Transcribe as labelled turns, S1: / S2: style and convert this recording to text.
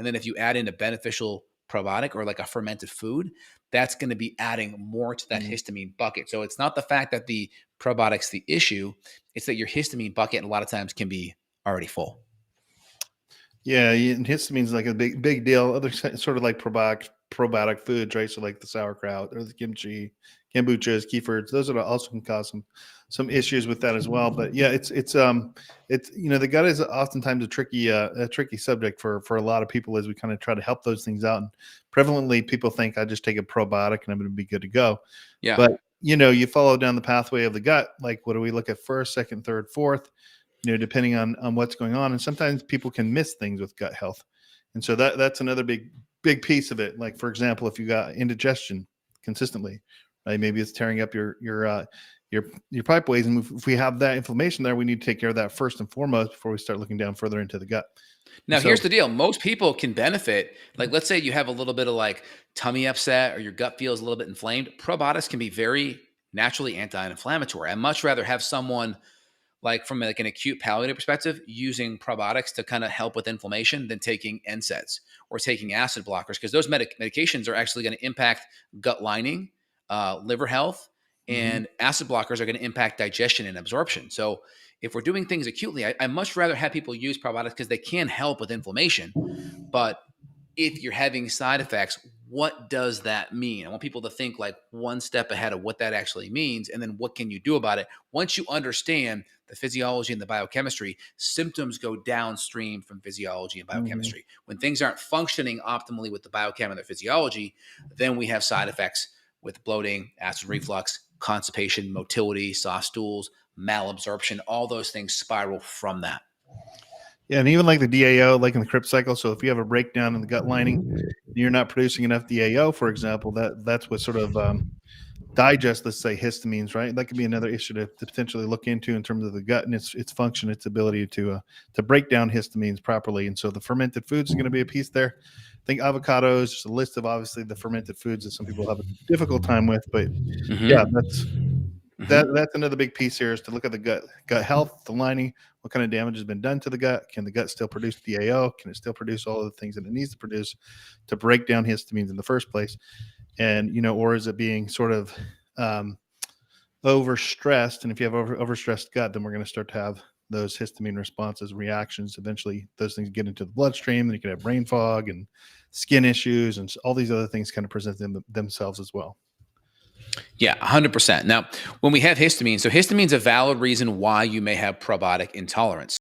S1: And then if you add in a beneficial probiotic or like a fermented food, that's going to be adding more to that
S2: Mhm.
S1: histamine bucket. So it's not the fact that the probiotic's the issue, it's that your histamine bucket a lot of times can be already full.
S2: Yeah, and histamine is like a big deal. Other sort of like probiotic foods, right? So like the sauerkraut or the kimchi, kombuchas, kefirs, those are also can cause some issues with that as well. But yeah, it's the gut is oftentimes a tricky subject for a lot of people as we kind of try to help those things out. And prevalently, people think I just take a probiotic and I'm going to be good to go.
S1: Yeah.
S2: But you follow down the pathway of the gut. Like, what do we look at first, second, third, fourth? Depending on what's going on. And sometimes people can miss things with gut health. And so that's another big piece of it. Like, for example, if you got indigestion consistently, right? Maybe it's tearing up your pipe ways. And if we have that inflammation there, we need to take care of that first and foremost before we start looking down further into the gut. And
S1: Now,
S2: so,
S1: here's the deal. Most people can benefit. Like, let's say you have a little bit of like tummy upset or your gut feels a little bit inflamed. Probiotics can be very naturally anti-inflammatory. I'd much rather have someone like from like an acute palliative perspective using probiotics to kind of help with inflammation than taking NSAIDs or taking acid blockers, because those medications are actually going to impact gut lining, liver health,
S2: mhm.
S1: and acid blockers are going to impact digestion and absorption. So if we're doing things acutely, I much rather have people use probiotics because they can help with inflammation. But if you're having side effects, what does that mean? I want people to think like one step ahead of what that actually means. And then what can you do about it? Once you understand the physiology and the biochemistry, symptoms go downstream from physiology and
S2: Mhm.
S1: biochemistry. When things aren't functioning optimally with the biochem and the physiology, then we have side effects with bloating, acid reflux, constipation, motility, soft stools, malabsorption. All those things spiral from that.
S2: Yeah, and even like the DAO, like in the Krebs cycle. So if you have a breakdown in the gut lining, you're not producing enough DAO, for example, that's what sort of digest, let's say, histamines, right? That could be another issue to potentially look into in terms of the gut and its function, its ability to break down histamines properly. And so the fermented foods is going to be a piece there. I think avocados, just a list of obviously the fermented foods that some people have a difficult time with, but yeah,
S1: Hmm.
S2: that's another big piece here is to look at the gut health, the lining, what kind of damage has been done to the gut. Can the gut still produce DAO? Can it still produce all of the things that it needs to produce to break down histamines in the first place? And or is it being sort of um, overstressed? And if you have overstressed gut, then we're going to start to have those histamine responses, reactions. Eventually, those things get into the bloodstream. Then you can have brain fog and skin issues, and all these other things kind of present themselves as well.
S1: Yeah, 100%. Now, when we have histamine, so histamine is a valid reason why you may have probiotic intolerance.